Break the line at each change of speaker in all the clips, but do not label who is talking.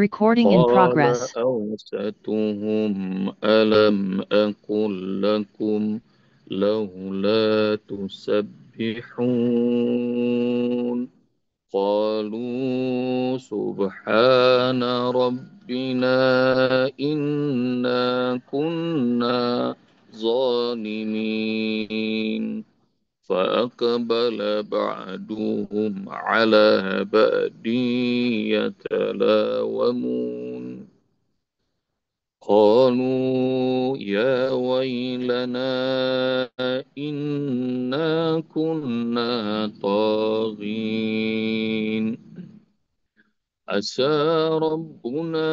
Recording in
قال
progress.
أوسطهم ألم أقل لكم لولا تسبحون قالوا سبحان ربنا إنا كنا ظالمين فأقبل بعضهم على بعض يتلاومون قالوا يا ويلنا إنا كنا طاغين عسى ربنا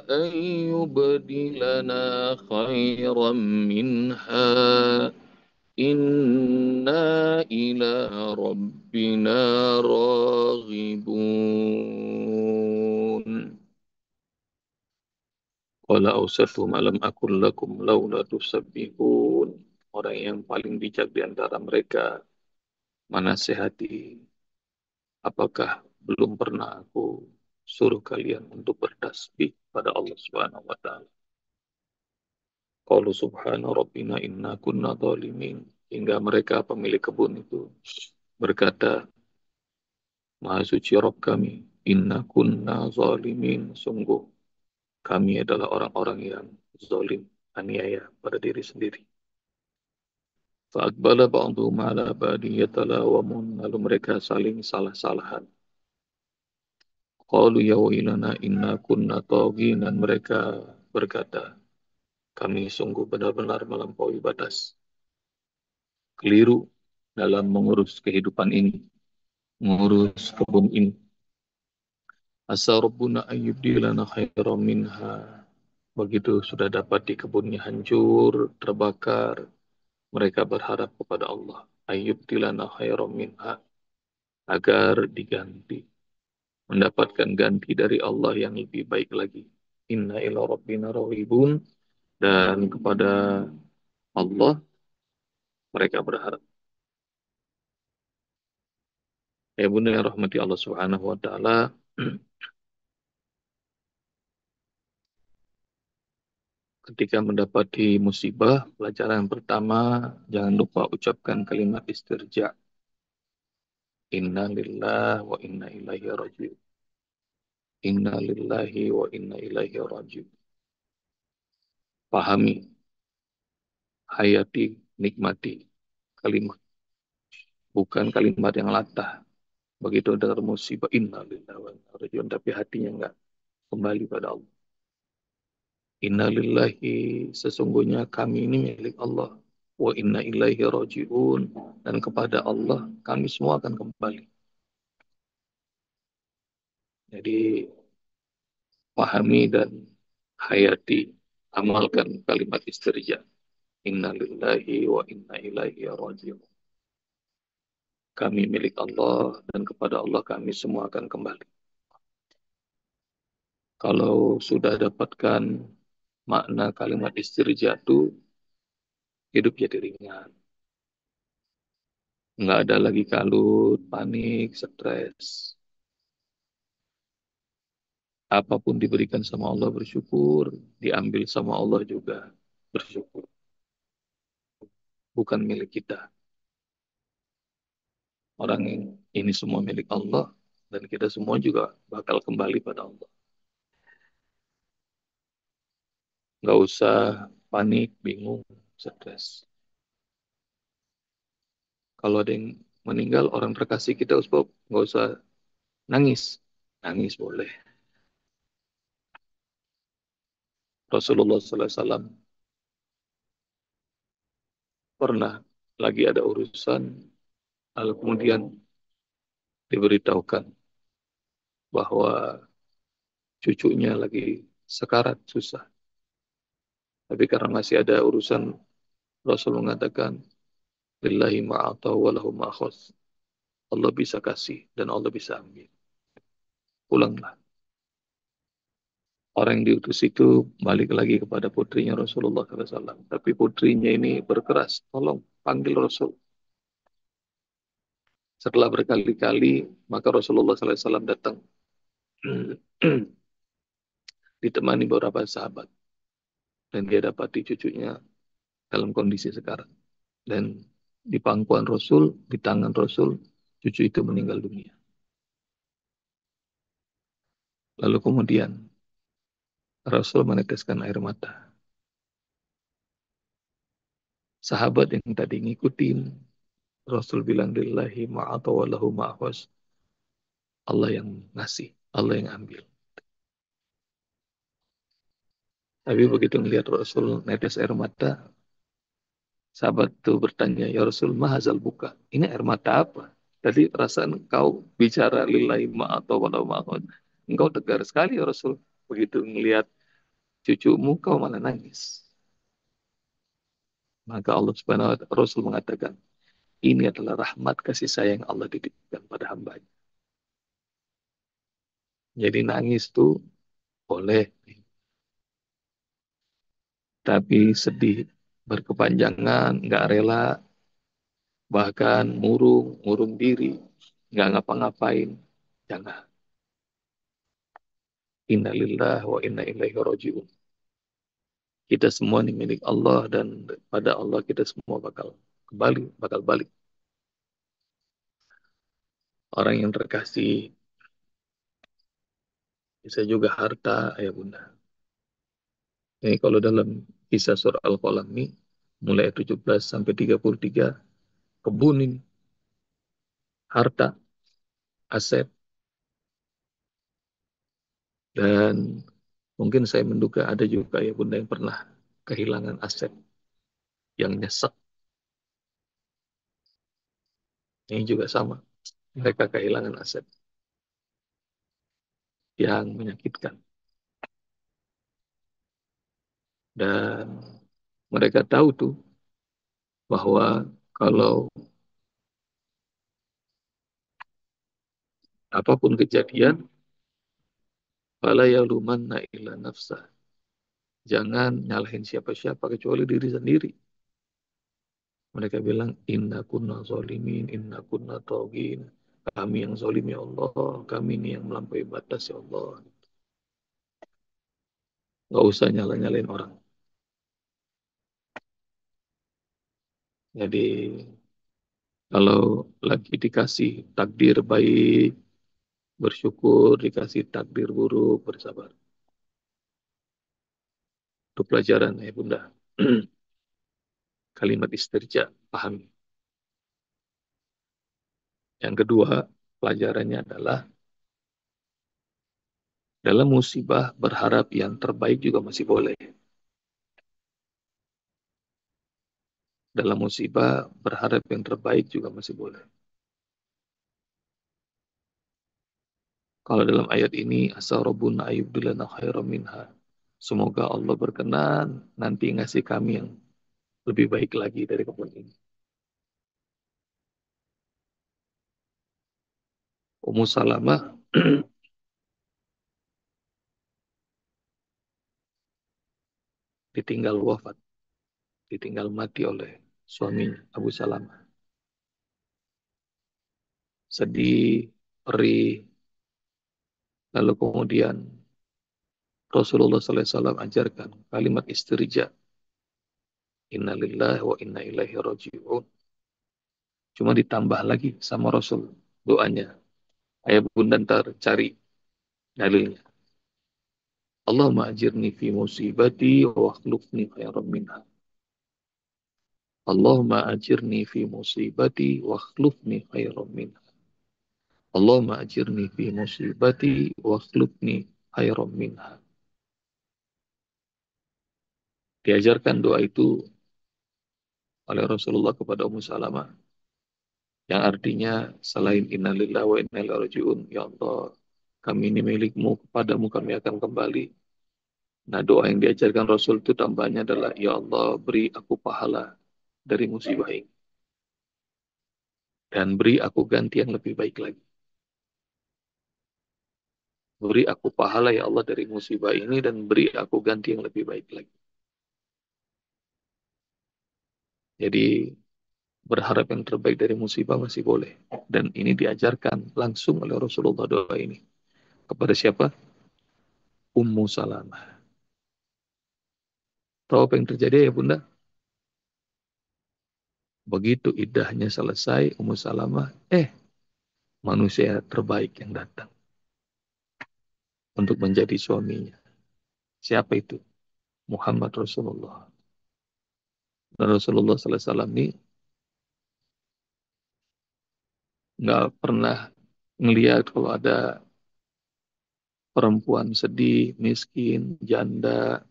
أن يبدلنا خيرا منها إنا إلى ربنا راغبون Qala awsatuhum alam akul lakum laula tusabbihun. Orang yang paling bijak di antara mereka menasehati, apakah belum pernah aku suruh kalian untuk bertasbih pada Allah Subhanahu wa taala. Qalu subhana rabbina inna kunna zalimin. Hingga mereka pemilik kebun itu berkata, Maha suci Rabb kami, inna kunna zalimin. Sungguh kami adalah orang-orang yang zalim, aniaya pada diri sendiri. Fa'aqbala ba'duhum 'ala ba'din yatalawamun. Lalu mereka saling salah-salahan. Qalu ya wailana inna kunna taghin. Dan mereka berkata, kami sungguh benar-benar melampaui batas. Keliru dalam mengurus kehidupan ini, mengurus kebun ini. Asa rabbuna ayyubdilana khairan minha. Begitu sudah dapat di kebunnya hancur, terbakar, mereka berharap kepada Allah. Ayyubdilana khairan minha. Agar diganti, mendapatkan ganti dari Allah yang lebih baik lagi. Inna ila rabbina raghibun. Dan kepada Allah mereka berharap. Ya bunda yang rahmati Allah Subhanahu wa taala, ketika mendapati musibah, pelajaran pertama jangan lupa ucapkan kalimat istirja. Inna lillahi wa inna ilaihi raji'un. Inna lillahi wa inna ilaihi raji'un. Pahami, hayati, nikmati kalimat, bukan kalimat yang latah. Begitu dengar musibah, innalillahi wa inna ilaihi raji'un, tapi hatinya enggak kembali pada Allah. Innalillahi, sesungguhnya kami ini milik Allah. Wa inna ilaihi raji'un, dan kepada Allah kami semua akan kembali. Jadi pahami dan hayati, amalkan kalimat istirja. Innalillahi wa inna ilaihi raji'un. Kami milik Allah dan kepada Allah kami semua akan kembali. Kalau sudah dapatkan makna kalimat istirja itu, hidup jadi ringan. Nggak ada lagi kalut, panik, stres. Apapun diberikan sama Allah bersyukur, diambil sama Allah juga bersyukur. Bukan milik kita. Orang yang ini semua milik Allah, dan kita semua juga bakal kembali pada Allah. Nggak usah panik, bingung, stres. Kalau ada yang meninggal, orang terkasih kita, Ustaz, nggak usah nangis. Nangis boleh. Rasulullah SAW pernah lagi ada urusan, lalu kemudian diberitahukan bahwa cucunya lagi sekarat susah. Tapi karena masih ada urusan, Rasul mengatakan, Lillahi ma'atahu walahu ma'akhos. Allah bisa kasih dan Allah bisa ambil. Pulanglah. Orang yang diutus itu balik lagi kepada putrinya Rasulullah SAW. Tapi putrinya ini berkeras, tolong panggil Rasul. Setelah berkali-kali, maka Rasulullah SAW datang. ditemani beberapa sahabat. Dan dia dapati cucunya dalam kondisi sekarang. Dan di pangkuan Rasul, di tangan Rasul, cucu itu meninggal dunia. Lalu kemudian Rasul meneteskan air mata. Sahabat yang tadi ngikutin, Rasul bilang lillahi ma'ata walahu ma'ahwas. Allah yang ngasih, Allah yang ambil. Tapi begitu melihat Rasul netes air mata, sahabat itu bertanya, ya Rasul, mahazal buka. Ini air mata apa? Tadi perasaan kau bicara lillahi ma'ata walahu ma'ahwas. Engkau tegar sekali ya Rasul. Begitu melihat cucumu, kau malah nangis. Maka Allah Subhanahu wa Ta'ala Rasul mengatakan, ini adalah rahmat kasih sayang Allah dititipkan pada hambanya. Jadi nangis tuh boleh, tapi sedih berkepanjangan, nggak rela, bahkan murung, murung diri, nggak ngapa-ngapain. Jangan. Innalillah wa inna ilaihi rajiun. Kita semua ini milik Allah dan pada Allah kita semua bakal kembali, bakal balik. Orang yang terkasih bisa juga harta, ayah bunda. Ini kalau dalam kisah surah Al-Qalam ini, mulai 17 sampai 33, kebun ini, harta, aset, dan mungkin saya menduga ada juga ya bunda yang pernah kehilangan aset yang nyesek. Ini juga sama. Mereka kehilangan aset yang menyakitkan. Dan mereka tahu tuh bahwa kalau apapun kejadian, fala yalumanna illa nafsah. Jangan nyalahin siapa-siapa kecuali diri sendiri. Mereka bilang, inna kunna zolimin, inna kunna togin. Kami yang zolim ya Allah, kami ini yang melampaui batas ya Allah. Nggak usah nyala-nyalain orang. Jadi kalau lagi dikasih takdir baik, bersyukur, dikasih takdir buruk, bersabar. Itu pelajaran ya Bunda. Kalimat istirja, pahami. Yang kedua, pelajarannya adalah dalam musibah berharap yang terbaik juga masih boleh. Dalam musibah berharap yang terbaik juga masih boleh. Kalau dalam ayat ini, asa rabbuna ayyubdilana khairan minha. Semoga Allah berkenan nanti ngasih kami yang lebih baik lagi dari kebun ini. Ummu Salamah ditinggal wafat, ditinggal mati oleh suaminya Abu Salamah. Sedih, perih, lalu kemudian Rasulullah SAW ajarkan kalimat istirja. Inna lillahi wa inna ilaihi raji'un. Cuma ditambah lagi sama Rasul doanya. Ayah bunda ntar cari dalilnya. Allahumma ajirni fi musibati wa akhlufni khairan minha. Allahumma ajirni fi musibati wa akhlufni khairan minha. Allahumma ajirni fi musibati wa akhlufni khairan minha. Diajarkan doa itu oleh Rasulullah kepada Ummu Salamah yang artinya selain innalillahi wa inna ilaihi rajiun, ya Allah, kami ini milikmu, kepadamu kami akan kembali. Nah, doa yang diajarkan Rasul itu tambahnya adalah, ya Allah, beri aku pahala dari musibah ini. Dan beri aku ganti yang lebih baik lagi. Beri aku pahala, ya Allah, dari musibah ini, dan beri aku ganti yang lebih baik lagi. Jadi, berharap yang terbaik dari musibah masih boleh. Dan ini diajarkan langsung oleh Rasulullah doa ini. Kepada siapa? Ummu Salamah. Tahu apa yang terjadi ya Bunda? Begitu idahnya selesai, Ummu Salamah, manusia terbaik yang datang untuk menjadi suaminya. Siapa itu? Muhammad Rasulullah. Dan Rasulullah SAW ini nggak pernah ngelihat kalau ada perempuan sedih, miskin, janda.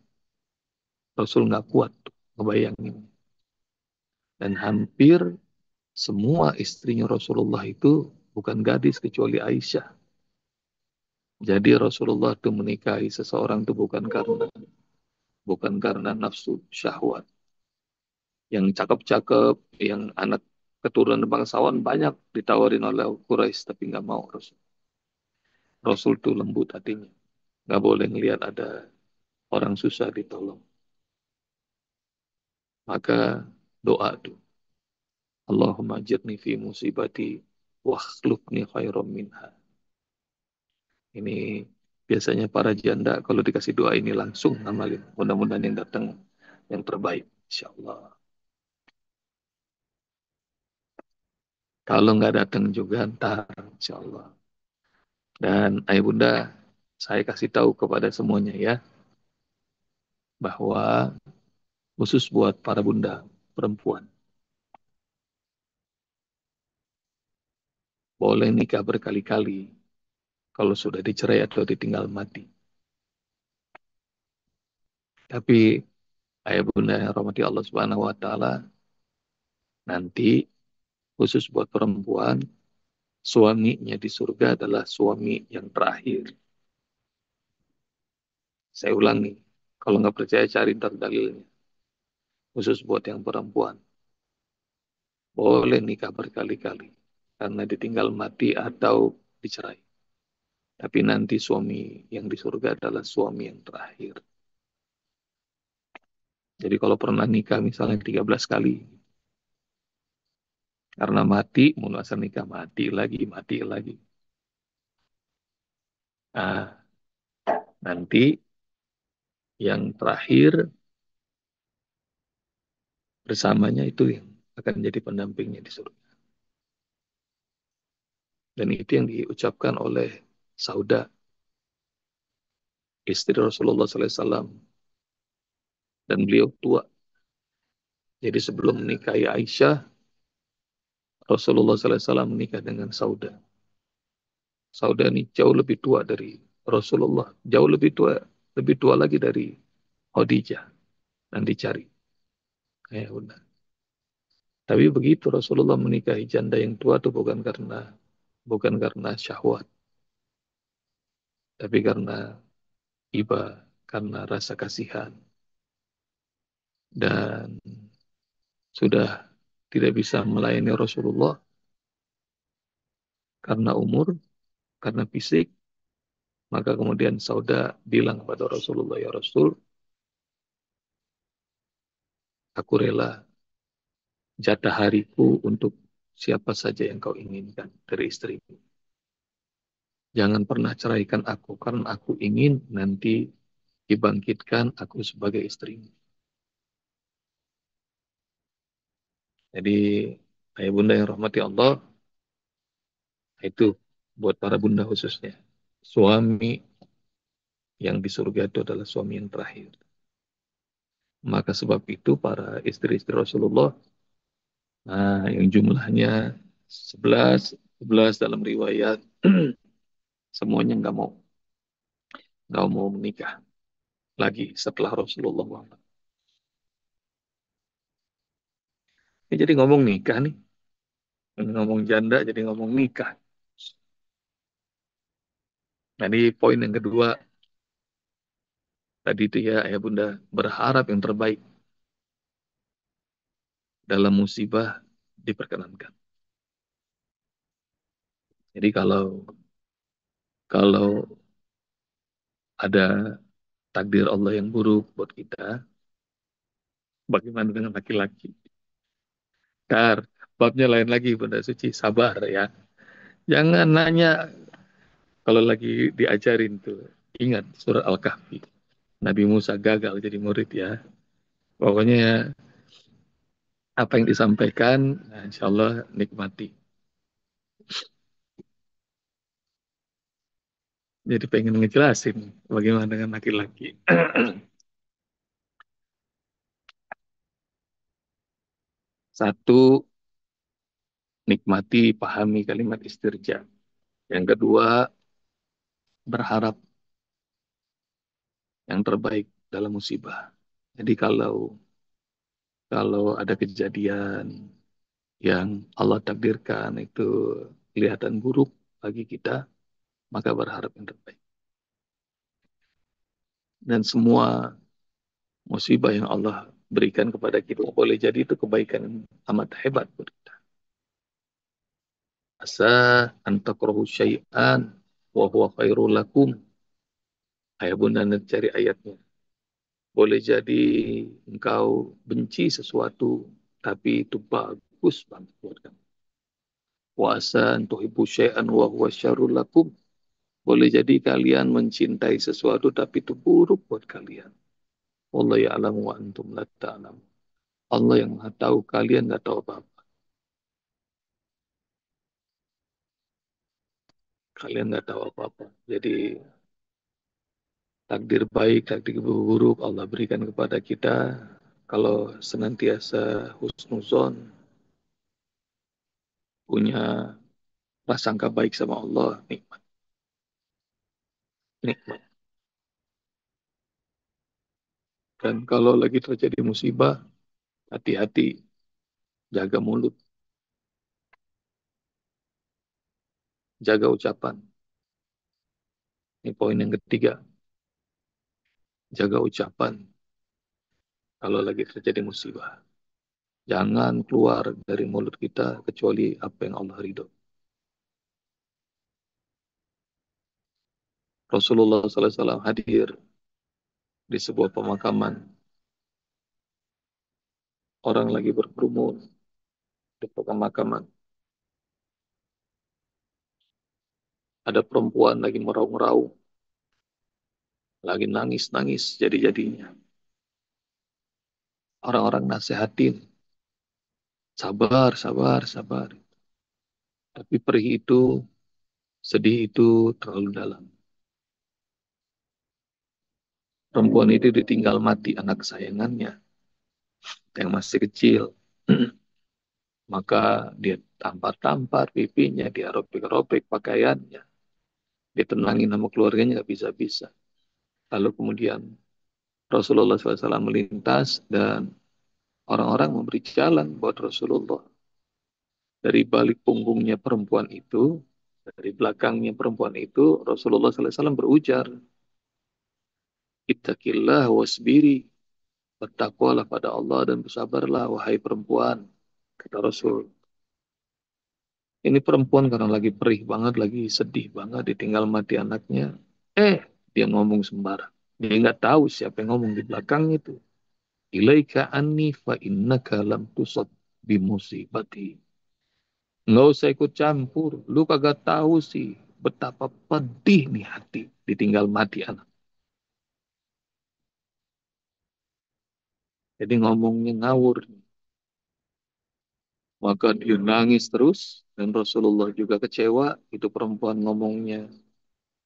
Rasul nggak kuat tuh ngebayangin. Dan hampir semua istrinya Rasulullah itu bukan gadis kecuali Aisyah. Jadi Rasulullah itu menikahi seseorang itu bukan karena nafsu syahwat. Yang cakep-cakep, yang anak keturunan bangsawan banyak ditawarin oleh Quraisy tapi nggak mau Rasul. Rasul itu lembut hatinya. Nggak boleh ngelihat ada orang susah ditolong. Maka doa tuh. Allahumma jirni fi musibati wa khlufni khairam minha. Ini biasanya para janda kalau dikasih doa ini langsung ngamalin. Mudah-mudahan yang datang yang terbaik. Insya Allah. Kalau nggak datang juga ntar. Insya Allah. Dan ayah bunda, saya kasih tahu kepada semuanya ya. Bahwa khusus buat para bunda perempuan. Boleh nikah berkali-kali kalau sudah dicerai atau ditinggal mati. Tapi ayah bunda yang rahmati Allah Subhanahu wa taala, nanti khusus buat perempuan, suaminya di surga adalah suami yang terakhir. Saya ulang nih, kalau nggak percaya cari ntar dalilnya. Khusus buat yang perempuan, boleh nikah berkali-kali karena ditinggal mati atau dicerai. Tapi nanti suami yang di surga adalah suami yang terakhir. Jadi kalau pernah nikah misalnya 13 kali, karena mati, mulai nikah mati lagi, mati lagi. Nah, nanti yang terakhir bersamanya itu yang akan jadi pendampingnya di surga. Dan itu yang diucapkan oleh Sauda, istri Rasulullah SAW. Dan beliau tua. Jadi sebelum menikahi Aisyah, Rasulullah SAW menikah dengan Sauda. Sauda ini jauh lebih tua dari Rasulullah. Jauh lebih tua lagi dari Khadijah. Dan dicari. Ya, udah. Tapi begitu Rasulullah menikahi janda yang tua itu bukan karena syahwat, tapi karena iba, karena rasa kasihan dan sudah tidak bisa melayani Rasulullah karena umur, karena fisik, maka kemudian Sauda bilang kepada Rasulullah, ya Rasul, aku rela jatah hariku untuk siapa saja yang kau inginkan dari istrimu. Jangan pernah ceraikan aku karena aku ingin nanti dibangkitkan aku sebagai istrimu. Jadi ayah bunda yang rahmati Allah, itu buat para bunda khususnya. Suami yang di surga itu adalah suami yang terakhir. Maka sebab itu para istri-istri Rasulullah, yang jumlahnya 11, 11 dalam riwayat, semuanya nggak mau menikah lagi setelah Rasulullah wafat. Ini jadi ngomong nikah nih, ngomong janda jadi ngomong nikah. Nah, ini poin yang kedua tadi itu ya ayah bunda berharap yang terbaik dalam musibah diperkenankan. Jadi kalau kalau ada takdir Allah yang buruk buat kita, bagaimana dengan laki-laki? Kar, babnya lain lagi Bunda Suci, sabar ya. Jangan nanya kalau lagi diajarin tuh. Ingat surat Al-Kahfi. Nabi Musa gagal jadi murid ya. Pokoknya ya, apa yang disampaikan, nah, insya Allah nikmati. Jadi pengen ngejelasin bagaimana dengan laki-laki. Satu, nikmati, pahami kalimat istirja. Yang kedua, berharap yang terbaik dalam musibah. Jadi kalau kalau ada kejadian yang Allah takdirkan itu kelihatan buruk bagi kita, maka berharap yang terbaik. Dan semua musibah yang Allah berikan kepada kita boleh jadi itu kebaikan yang amat hebat buat kita. Asa antakrohu syai'an wa huwa khairul lakum. Ayah bunda nanti cari ayatnya. Boleh jadi engkau benci sesuatu, tapi itu bagus banget buat kamu. Wa asa antuhibu syai'an wa huwa syarrul lakum. Boleh jadi kalian mencintai sesuatu, tapi itu buruk buat kalian. Allah ya'lamu wa antum la ta'lamu. Allah yang maha tahu, kalian nggak tahu apa-apa. Kalian nggak tahu apa-apa. Jadi takdir baik, takdir buruk Allah berikan kepada kita. Kalau senantiasa husnuzon, punya prasangka baik sama Allah, nikmat. Nikmat. Dan kalau lagi terjadi musibah, hati-hati, jaga mulut, jaga ucapan. Ini poin yang ketiga, jaga ucapan kalau lagi terjadi musibah. Jangan keluar dari mulut kita kecuali apa yang Allah ridho. Rasulullah SAW hadir di sebuah pemakaman. Orang lagi berkerumun di pemakaman. Ada perempuan lagi meraung-raung, lagi nangis-nangis jadi-jadinya. Orang-orang nasihatin, sabar, sabar, sabar. Tapi perih itu, sedih itu terlalu dalam. Perempuan itu ditinggal mati anak kesayangannya yang masih kecil. Maka dia tampar-tampar pipinya, dia robek-robek pakaiannya. Ditenangin sama keluarganya nggak bisa-bisa. Lalu kemudian Rasulullah SAW melintas dan orang-orang memberi jalan buat Rasulullah. Dari balik punggungnya perempuan itu, dari belakangnya perempuan itu, Rasulullah SAW berujar, Ittaqillah wasbiri, bertakwalah pada Allah dan bersabarlah, wahai perempuan, kata Rasul. Ini perempuan karena lagi perih banget, lagi sedih banget, ditinggal mati anaknya. Dia ngomong sembarang. Dia nggak tahu siapa yang ngomong di belakang itu. Ilaika anni fa innaka lam tusab bimusibati. Nggak usah ikut campur. Lu kagak tahu sih betapa pedih nih hati ditinggal mati anak. Jadi ngomongnya ngawur. Maka dia nangis terus. Dan Rasulullah juga kecewa. Itu perempuan ngomongnya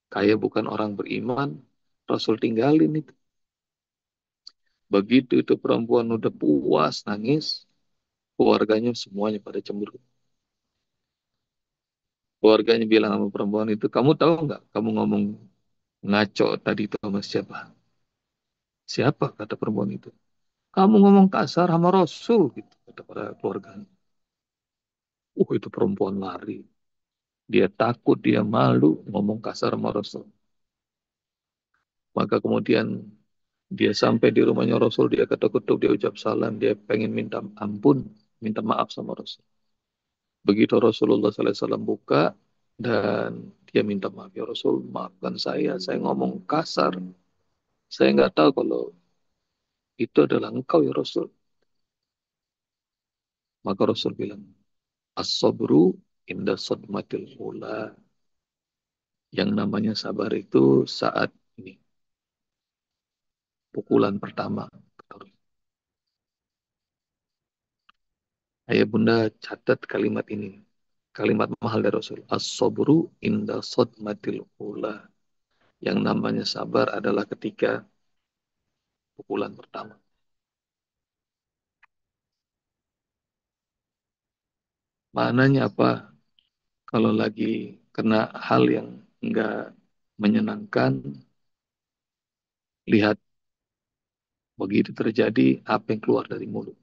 kayak bukan orang beriman. Rasul tinggalin itu. Begitu itu perempuan udah puas nangis. Keluarganya semuanya pada cemburu. Keluarganya bilang sama perempuan itu, kamu tahu nggak? Kamu ngomong ngaco tadi itu sama siapa? Siapa? Kata perempuan itu. Kamu ngomong kasar sama Rasul gitu kata para keluarganya. Itu perempuan lari. Dia takut, dia malu ngomong kasar sama Rasul. Maka kemudian dia sampai di rumahnya Rasul, dia ketuk-ketuk, dia ucap salam, dia pengen minta ampun, minta maaf sama Rasul. Begitu Rasulullah SAW buka dan dia minta maaf, ya Rasul, maafkan saya ngomong kasar. Saya nggak tahu kalau itu adalah engkau ya Rasul. Maka Rasul bilang, as-sabru inda sadmatil ula. Yang namanya sabar itu saat pukulan pertama. Ayah bunda catat kalimat ini. Kalimat mahal dari Rasul. As-sabru inda sodmatil ula. Yang namanya sabar adalah ketika pukulan pertama. Maknanya apa? Kalau lagi kena hal yang enggak menyenangkan, lihat begitu terjadi apa yang keluar dari mulut.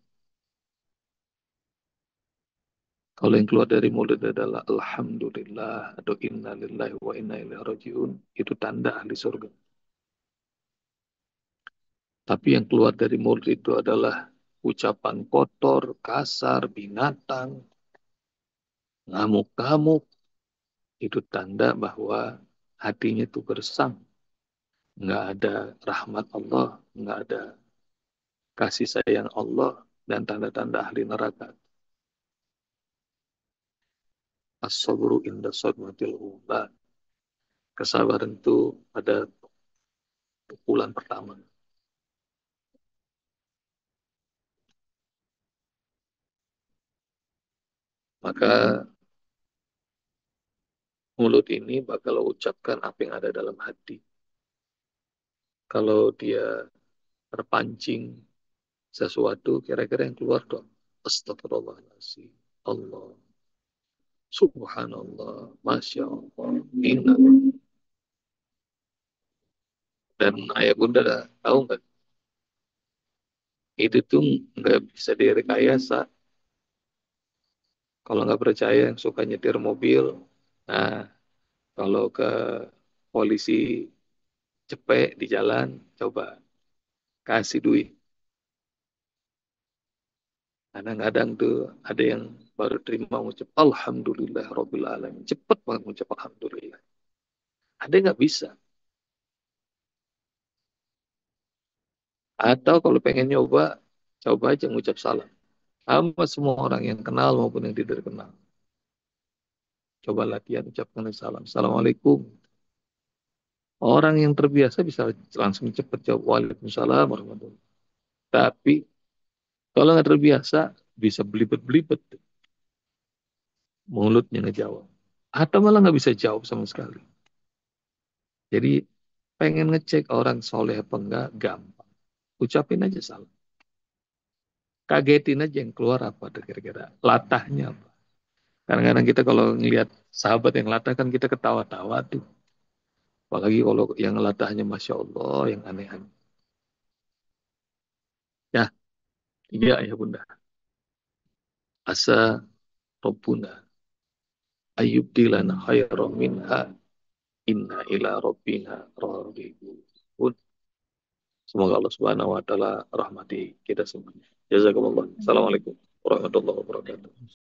Kalau yang keluar dari mulut adalah Alhamdulillah atau Inna lillahi wa inna ilaihi rajiun, itu tanda ahli surga. Tapi yang keluar dari mulut itu adalah ucapan kotor, kasar, binatang, ngamuk-ngamuk, itu tanda bahwa hatinya itu gersang. Nggak ada rahmat Allah, nggak ada kasih sayang Allah, dan tanda-tanda ahli neraka. As-sabru inda sadmatil ula. Kesabaran itu pada pukulan pertama. Maka mulut ini bakal ucapkan apa yang ada dalam hati. Kalau dia terpancing sesuatu, kira-kira yang keluar dong. Astagfirullahaladzim. Allah. Subhanallah. Masya Allah. Inna. Dan ayah bunda tahu nggak? Itu tuh nggak bisa direkayasa. Kalau nggak percaya yang suka nyetir mobil, nah kalau ke polisi cepet di jalan, coba kasih duit. Kadang-kadang tuh ada yang baru terima ngucap Alhamdulillah Rabbil Alamin. Cepet banget ngucap Alhamdulillah. Ada yang nggak bisa. Atau kalau pengen nyoba, coba aja ngucap salam. Sama semua orang yang kenal maupun yang tidak kenal. Coba latihan ucapkan salam. Assalamualaikum. Orang yang terbiasa bisa langsung cepet jawab Waalaikumsalam warahmatullahi. Tapi kalau nggak terbiasa, bisa belibet-belibet mulutnya ngejawab. Atau malah nggak bisa jawab sama sekali. Jadi pengen ngecek orang soleh apa enggak, gampang. Ucapin aja salam. Kagetin aja yang keluar apa tuh kira-kira. Latahnya apa. Kadang-kadang kita kalau ngelihat sahabat yang latah kan kita ketawa-tawa tuh. Apalagi kalau yang latahnya Masya Allah, yang aneh-aneh. Ya, iya ya bunda. Asa Rabbuna Ayub dilana khairan minha inna ila rabbina raghibun. Semoga Allah Subhanahu wa taala rahmati kita semuanya. Jazakumullah. Assalamualaikum warahmatullahi wabarakatuh.